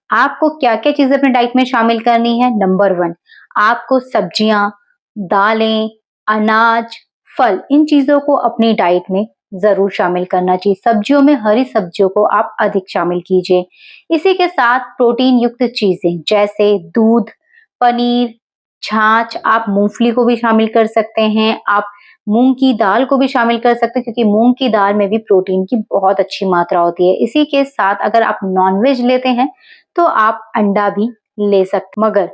आपको क्या-क्या चीज़ें अपनी डाइट में शामिल करनी है? नंबर 1 आपको सब्जियाँ, दालें, अनाज, फल इन चीज़ों को अपनी डाइट में ज़रूर शामिल करना चाहिए। सब्जियों में हरी सब्जियों को आप अधिक शामिल कीजिए। इसी के साथ प्रोटीन युक्त चीज़ें जैसे दूध, पनीर, छाछ, आप मूँगफली को भी शामिल कर सकते हैं, आप मूँग की दाल को भी शामिल कर सकते हैं क्योंकि मूँग की दाल में भी प्रोटीन की बहुत अच्छी मात्रा होती है। इसी के साथ अगर आप नॉन-वेज लेते हैं तो आप अंडा भी ले सकते, मगर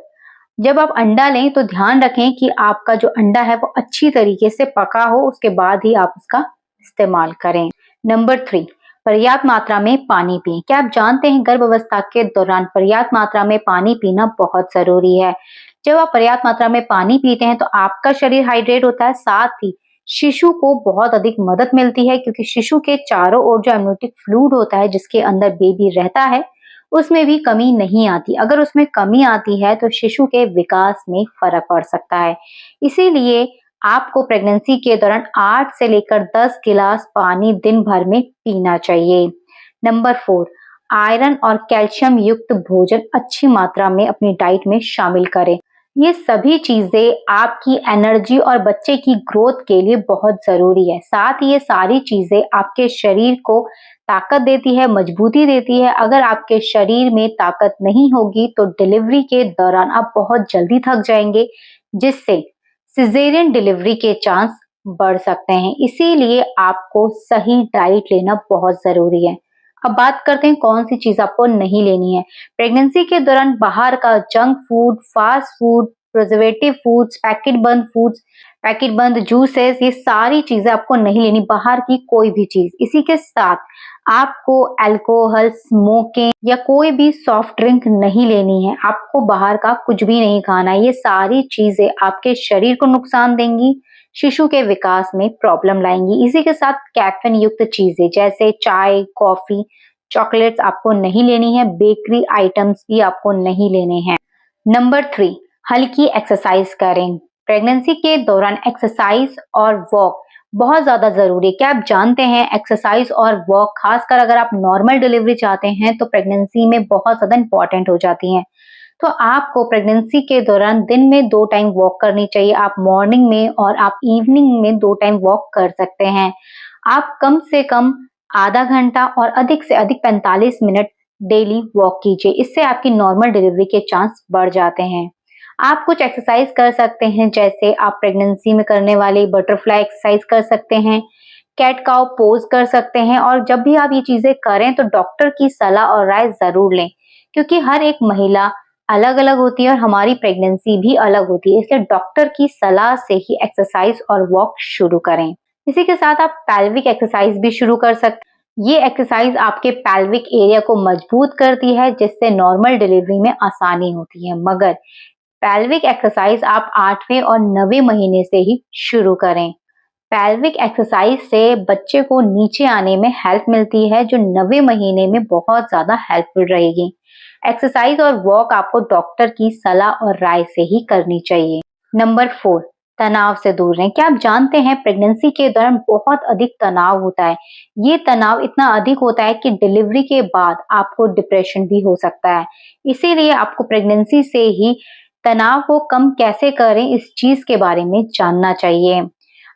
जब आप अंडा लें तो ध्यान रखें कि आपका जो अंडा है वो अच्छी तरीके से पका हो, उसके बाद ही आप उसका इस्तेमाल करें। नंबर 3 पर्याप्त मात्रा में पानी पिएं। क्या आप जानते हैं गर्भावस्था के दौरान पर्याप्त मात्रा में पानी पीना बहुत ज़रूरी है। जब आप पर्याप्त मात्रा में पानी पीते हैं तो आपका शरीर हाइड्रेट होता है, साथ ही शिशु को बहुत अधिक मदद मिलती है क्योंकि शिशु के चारों ओर जो एमनियोटिक फ्लूइड होता है जिसके अंदर बेबी रहता है उसमें भी कमी नहीं आती। अगर उसमें कमी आती है तो शिशु के विकास में फ़र्क पड़ सकता है। इसीलिए आपको प्रेगनेंसी के दौरान 8 से लेकर 10 गिलास पानी दिन भर में पीना चाहिए। नंबर 4 आयरन और कैल्शियम युक्त भोजन अच्छी मात्रा में अपनी डाइट में शामिल करें। ये सभी चीज़ें आपकी एनर्जी और बच्चे की ग्रोथ के लिए बहुत ज़रूरी है। साथ ही ये सारी चीज़ें आपके शरीर को ताकत देती है, मजबूती देती है। अगर आपके शरीर में ताकत नहीं होगी तो डिलीवरी के दौरान आप बहुत जल्दी थक जाएँगे, जिससे सिज़ेरियन डिलीवरी के चांस बढ़ सकते हैं। इसीलिए आपको सही डाइट लेना बहुत ज़रूरी है। अब बात करते हैं कौन सी चीज़ आपको नहीं लेनी है। प्रेगनेंसी के दौरान बाहर का junk food, fast food, preservative foods, packet बंद जूसेस ये सारी चीज़ें आपको नहीं लेनी, बाहर की कोई भी चीज़। इसी के साथ आपको अल्कोहल, स्मोकिंग या कोई भी सॉफ्ट ड्रिंक नहीं लेनी है। आपको बाहर का कुछ भी नहीं खाना है। ये सारी चीज़ें आपके शरीर को नुकसान देंगी, शिशु के विकास में प्रॉब्लम लाएँगी। इसी के साथ कैफ़ीन युक्त चीज़ें जैसे चाय, कॉफ़ी, चॉकलेट्स आपको नहीं लेनी है, बेकरी आइटम्स भी आपको नहीं लेने हैं। नंबर 3 हल्की एक्सरसाइज करें। प्रेगनेंसी के दौरान एक्सरसाइज और वॉक बहुत ज़्यादा ज़रूरी है। क्या आप जानते हैं एक्सरसाइज और वॉक खासकर अगर आप नॉर्मल डिलीवरी चाहते हैं तो प्रेगनेंसी में बहुत ज़्यादा इम्पोर्टेंट हो जाती हैं। तो आपको प्रेगनेंसी के दौरान दिन में 2 टाइम वॉक करनी चाहिए। आप मॉर्निंग में और आप इवनिंग में 2 टाइम वॉक कर सकते हैं। आप कम से कम आधा घंटा और अधिक से अधिक 45 मिनट डेली वॉक कीजिए। इससे आपकी नॉर्मल डिलीवरी के चांस बढ़ जाते हैं। आप कुछ एक्सरसाइज कर सकते हैं जैसे आप प्रेगनेंसी में करने वाली बटरफ्लाई एक्सरसाइज कर सकते हैं, कैट काउ पोज कर सकते हैं और जब भी आप ये चीज़ें करें तो डॉक्टर की सलाह और राय ज़रूर लें क्योंकि हर एक महिला अलग-अलग होती है और हमारी प्रेगनेंसी भी अलग होती है, इसलिए डॉक्टर की सलाह से ही एक्सरसाइज और वॉक शुरू करें। इसी के साथ आप पेल्विक एक्सरसाइज भी शुरू कर सकते हैं। ये एक्सरसाइज आपके पेल्विक एरिया को मजबूत करती है जिससे नॉर्मल डिलीवरी में आसानी होती है, मगर पेल्विक एक्सरसाइज आप 8वें और 9वें महीने से ही शुरू करें। पेल्विक एक्सरसाइज से बच्चे को नीचे आने में हेल्प मिलती है जो 9वें महीने में बहुत ज़्यादा हेल्पफुल रहेगी। एक्सरसाइज और वॉक आपको डॉक्टर की सलाह और राय से ही करनी चाहिए। नंबर 4 तनाव से दूर रहें। क्या आप जानते हैं प्रेगनेंसी के दौरान बहुत अधिक तनाव होता है। ये तनाव इतना अधिक होता है कि डिलीवरी के बाद आपको डिप्रेशन भी हो सकता है। इसीलिए आपको प्रेगनेंसी से ही तनाव को कम कैसे करें इस चीज़ के बारे में जानना चाहिए।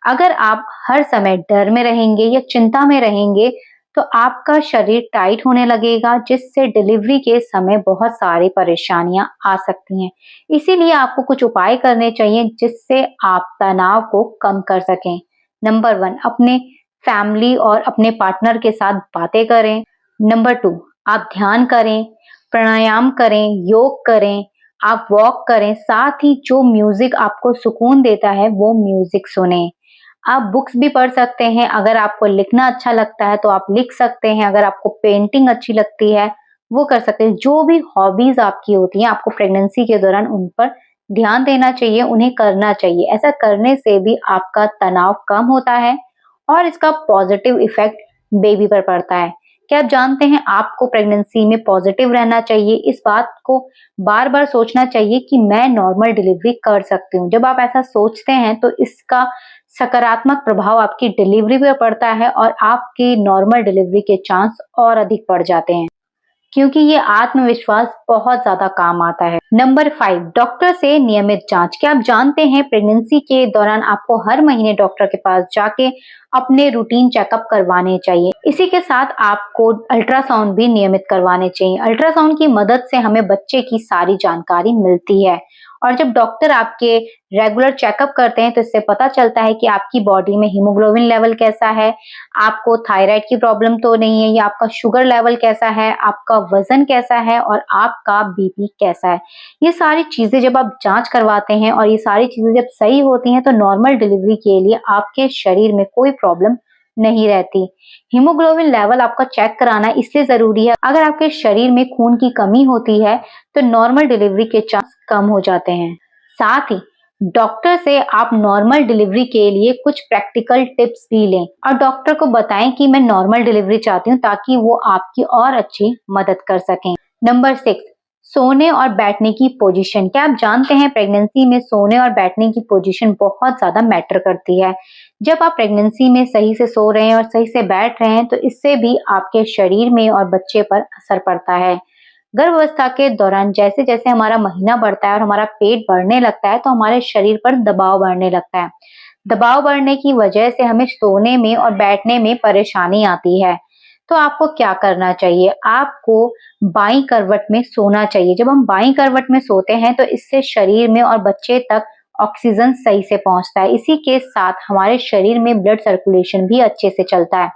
अगर आप हर समय डर में रहेंगे या चिंता में रहेंगे तो आपका शरीर टाइट होने लगेगा जिससे डिलीवरी के समय बहुत सारी परेशानियां आ सकती हैं। इसीलिए आपको कुछ उपाय करने चाहिए जिससे आप तनाव को कम कर सकें। नंबर 1 अपने फैमिली और अपने पार्टनर के साथ बातें करें। नंबर 2 आप ध्यान करें, प्राणायाम करें, योग करें, आप वॉक करें, साथ ही जो म्यूजिक आपको सुकून देता है वो म्यूजिक सुनें। आप बुक्स भी पढ़ सकते हैं, अगर आपको लिखना अच्छा लगता है तो आप लिख सकते हैं, अगर आपको पेंटिंग अच्छी लगती है वो कर सकते हैं। जो भी हॉबीज आपकी होती हैं आपको प्रेगनेंसी के दौरान उन पर ध्यान देना चाहिए, उन्हें करना चाहिए। ऐसा करने से भी आपका तनाव कम होता है और इसका पॉजिटिव इफेक्ट बेबी पर पड़ता है। क्या आप जानते हैं आपको प्रेगनेंसी में पॉजिटिव रहना चाहिए, इस बात को बार बार सोचना चाहिए कि मैं नॉर्मल डिलीवरी कर सकती हूँ। जब आप ऐसा सोचते हैं तो इसका सकारात्मक प्रभाव आपकी डिलीवरी पर पड़ता है और आपकी नॉर्मल डिलीवरी के चांस और अधिक बढ़ जाते हैं। क्योंकि ये आत्मविश्वास बहुत ज्यादा काम आता है। नंबर 5, डॉक्टर से नियमित जांच। क्या आप जानते हैं प्रेगनेंसी के दौरान आपको हर महीने डॉक्टर के पास जाके अपने रूटीन चेकअप करवाने चाहिए। इसी के साथ आपको अल्ट्रासाउंड भी नियमित करवाने चाहिए। अल्ट्रासाउंड की मदद से हमें बच्चे की सारी जानकारी मिलती है और जब डॉक्टर आपके रेगुलर चेकअप करते हैं तो इससे पता चलता है कि आपकी बॉडी में हीमोग्लोबिन लेवल कैसा है, आपको थायराइड की प्रॉब्लम तो नहीं है, या आपका शुगर लेवल कैसा है, आपका वजन कैसा है और आपका बीपी कैसा है। ये सारी चीजें जब आप जांच करवाते हैं और ये सारी चीजें जब सही होती हैं तो नॉर्मल डिलीवरी के लिए आपके शरीर में कोई प्रॉब्लम नहीं रहती। हीमोग्लोबिन लेवल आपका चेक कराना इसलिए जरूरी है, अगर आपके शरीर में खून की कमी होती है तो नॉर्मल डिलीवरी के चांस कम हो जाते हैं। साथ ही डॉक्टर से आप नॉर्मल डिलीवरी के लिए कुछ प्रैक्टिकल टिप्स भी लें और डॉक्टर को बताएं कि मैं नॉर्मल डिलीवरी चाहती हूँ, ताकि वो आपकी और अच्छी मदद कर सकें। नंबर 6, सोने और बैठने की पोजीशन। क्या आप जानते हैं प्रेगनेंसी में सोने और बैठने की पोजीशन बहुत ज्यादा मैटर करती है। जब आप प्रेगनेंसी में सही से सो रहे हैं और सही से बैठ रहे हैं तो इससे भी आपके शरीर में और बच्चे पर असर पड़ता है। गर्भावस्था के दौरान जैसे जैसे हमारा महीना बढ़ता है और हमारा पेट बढ़ने लगता है तो हमारे शरीर पर दबाव बढ़ने लगता है। दबाव बढ़ने की वजह से हमें सोने में और बैठने में परेशानी आती है। तो आपको क्या करना चाहिए, आपको बाईं करवट में सोना चाहिए। जब हम बाईं करवट में सोते हैं तो इससे शरीर में और बच्चे तक ऑक्सीजन सही से पहुंचता है। इसी के साथ हमारे शरीर में ब्लड सर्कुलेशन भी अच्छे से चलता है।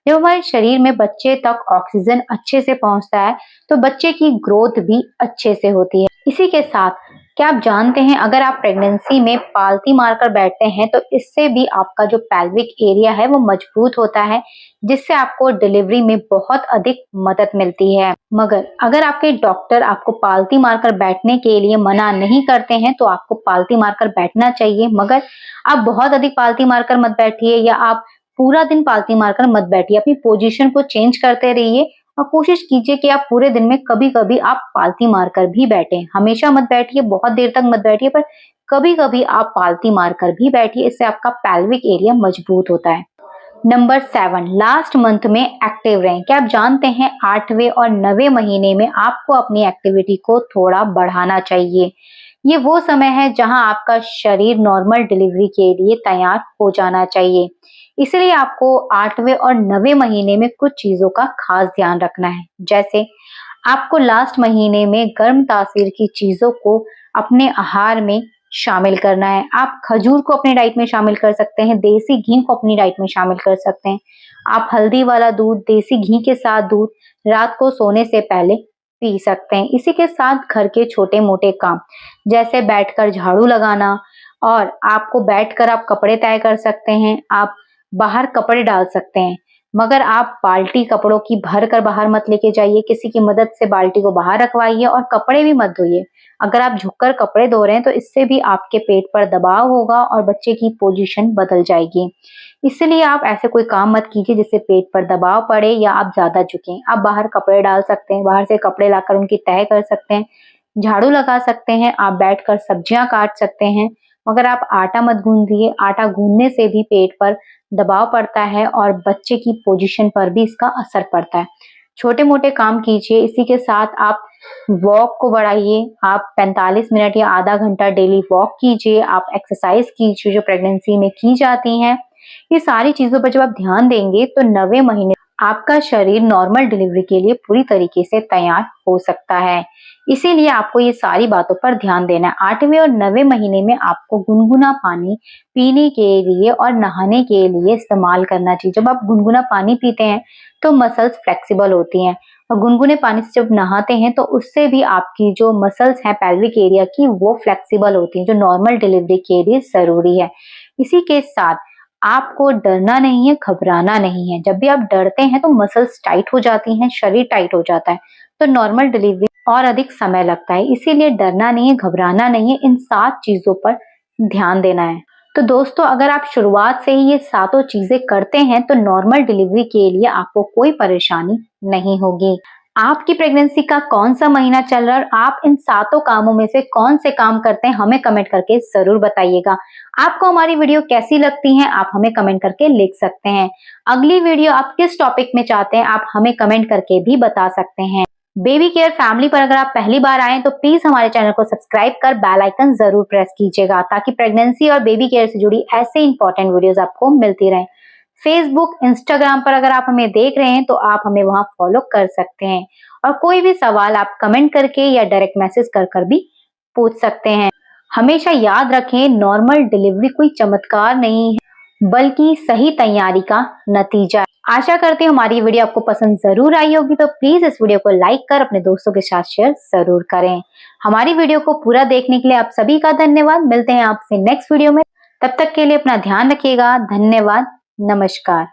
जब हमारे शरीर में बच्चे तक ऑक्सीजन अच्छे से पहुंचता है तो बच्चे की ग्रोथ भी अच्छे से होती है। इसी के साथ क्या आप जानते हैं अगर आप प्रेगनेंसी में पालती मारकर बैठते हैं तो इससे भी आपका जो पेल्विक एरिया है वो मजबूत होता है, जिससे आपको डिलीवरी में बहुत अधिक मदद मिलती है। मगर अगर आपके डॉक्टर आपको पालती मारकर बैठने के लिए मना नहीं करते हैं तो आपको पालती मारकर बैठना चाहिए, मगर आप बहुत अधिक पालती मारकर मत बैठिए या आप पूरा दिन पालती मारकर मत बैठिए। अपनी पोजीशन को चेंज करते रहिए और कोशिश कीजिए कि आप पूरे दिन में कभी कभी आप पालती मारकर भी बैठें। हमेशा मत बैठिए, बहुत देर तक मत बैठिए, पर कभी कभी आप पालती मारकर भी बैठिए। इससे आपका पेल्विक एरिया मजबूत होता है। नंबर 7, लास्ट मंथ में एक्टिव रहें। क्या आप जानते हैं 8वें और 9वें महीने में आपको अपनी एक्टिविटी को थोड़ा बढ़ाना चाहिए। ये वो समय है जहां आपका शरीर नॉर्मल डिलीवरी के लिए तैयार हो जाना चाहिए। इसलिए आपको 8वें और 9वें महीने में कुछ चीजों का खास ध्यान रखना है। जैसे आपको लास्ट महीने में गर्म तासीर की चीजों को अपने आहार में शामिल करना है। आप खजूर को अपनी डाइट में शामिल कर सकते हैं, देसी घी को अपनी डाइट में शामिल कर सकते हैं। आप हल्दी वाला दूध, देसी घी के साथ दूध रात को सोने से पहले पी सकते हैं। इसी के साथ घर के छोटे मोटे काम जैसे बैठकर झाड़ू लगाना, और आपको बैठकर आप कपड़े तय कर सकते हैं, आप बाहर कपड़े डाल सकते हैं, मगर आप बाल्टी कपड़ों की भर कर बाहर मत लेके जाइए। किसी की मदद से बाल्टी को बाहर रखवाइए और कपड़े भी मत धोइए। अगर आप झुककर कपड़े धो रहे हैं तो इससे भी आपके पेट पर दबाव होगा और बच्चे की पोजीशन बदल जाएगी। इसलिए आप ऐसे कोई काम मत कीजिए जिससे पेट पर दबाव पड़े या आप ज्यादा झुकें। आप बाहर कपड़े डाल सकते हैं, बाहर से कपड़े लाकर उनकी तह कर सकते हैं, झाड़ू लगा सकते हैं, आप बैठकर सब्जियां काट सकते हैं, मगर आप आटा मत गूंदिए। आटा गूंदने से भी पेट पर दबाव पड़ता है और बच्चे की पोजीशन पर भी इसका असर पड़ता है। छोटे मोटे काम कीजिए। इसी के साथ आप वॉक को बढ़ाइए। आप 45 मिनट या आधा घंटा डेली वॉक कीजिए। आप एक्सरसाइज कीजिए जो प्रेगनेंसी में की जाती हैं। ये सारी चीजों पर जब आप ध्यान देंगे तो 9वें महीने आपका शरीर नॉर्मल डिलीवरी के लिए पूरी तरीके से तैयार हो सकता है। इसीलिए आपको ये सारी बातों पर ध्यान देना है। 8वें और 9वें महीने में आपको गुनगुना पानी पीने के लिए और नहाने के लिए इस्तेमाल करना चाहिए। जब आप गुनगुना पानी पीते हैं तो मसल्स फ्लेक्सिबल होती हैं और गुनगुने पानी से जब नहाते हैं तो उससे भी आपकी जो मसल्स हैं पेल्विक एरिया की वो फ्लेक्सिबल होती हैं, जो नॉर्मल डिलीवरी के लिए जरूरी है। इसी के साथ आपको डरना नहीं है, घबराना नहीं है। जब भी आप डरते हैं तो मसल्स टाइट हो जाती हैं, शरीर टाइट हो जाता है, तो नॉर्मल डिलीवरी और अधिक समय लगता है। इसीलिए डरना नहीं है, घबराना नहीं है, इन 7 चीजों पर ध्यान देना है। तो दोस्तों, अगर आप शुरुआत से ही ये 7 चीजें करते हैं तो नॉर्मल डिलीवरी के लिए आपको कोई परेशानी नहीं होगी। आपकी प्रेगनेंसी का कौन सा महीना चल रहा है और आप इन 7 कामों में से कौन से काम करते हैं, हमें कमेंट करके जरूर बताइएगा। आपको हमारी वीडियो कैसी लगती है आप हमें कमेंट करके लिख सकते हैं। अगली वीडियो आप किस टॉपिक में चाहते हैं आप हमें कमेंट करके भी बता सकते हैं। बेबी केयर फैमिली पर अगर आप पहली बार आए तो प्लीज हमारे चैनल को सब्सक्राइब कर बेल आइकन जरूर प्रेस कीजिएगा ताकि प्रेगनेंसी और बेबी केयर से जुड़ी ऐसे इंपॉर्टेंट वीडियोस आपको मिलती रहें। फेसबुक, इंस्टाग्राम पर अगर आप हमें देख रहे हैं तो आप हमें वहां फॉलो कर सकते हैं और कोई भी सवाल आप कमेंट करके या डायरेक्ट मैसेज कर भी पूछ सकते हैं। हमेशा याद रखें, नॉर्मल डिलीवरी कोई चमत्कार नहीं है बल्कि सही तैयारी का नतीजा है। आशा करते हैं हमारी वीडियो आपको पसंद जरूर आई होगी, तो प्लीज इस वीडियो को लाइक कर अपने दोस्तों के साथ शेयर जरूर करें। हमारी वीडियो को पूरा देखने के लिए आप सभी का धन्यवाद। मिलते हैं आपसे नेक्स्ट वीडियो में, तब तक के लिए अपना ध्यान रखिएगा। धन्यवाद, नमस्कार।